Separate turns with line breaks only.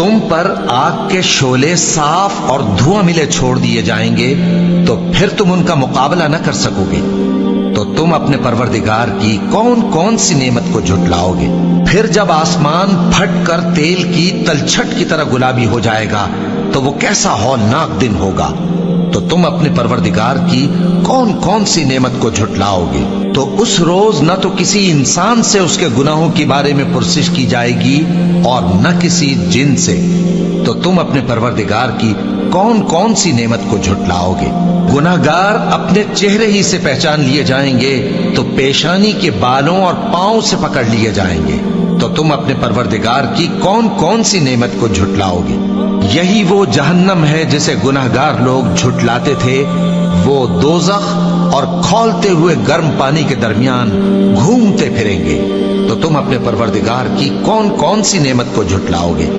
तुम पर आग के शोले साफ और धुआं मिले छोड़ दिए जाएंगे तो फिर तुम उनका मुकाबला न कर सकोगे। तो तुम अपने परवरदिगार की कौन कौन सी नेमत को झुटलाओगे। फिर जब आसमान फट कर तेल की तलछट की तरह गुलाबी हो जाएगा तो वो कैसा हौलनाक दिन होगा। तो तुम अपने परवरदिगार की कौन कौन सी नेमत को झुटलाओगे। तो उस रोज न तो किसी इंसान से उसके गुनाहों के बारे में पुरसिश की जाएगी और न किसी जिन से। तो तुम अपने परवरदिगार की कौन कौन सी नेमत को झुटलाओगे। गुनाहगार अपने चेहरे ही से पहचान लिए जाएंगे तो पेशानी के बालों और पांव से पकड़ लिए जाएंगे। तो तुम अपने परवरदिगार की कौन कौन सी नेमत को झुटलाओगे। यही वो जहन्नम है जिसे गुनाहगार लोग झुटलाते थे। वो दोज़ख और खौलते हुए गर्म पानी के दरमियान घूमते फिरेंगे। तो तुम अपने परवरदिगार की कौन कौन सी नेमत को झुटलाओगे।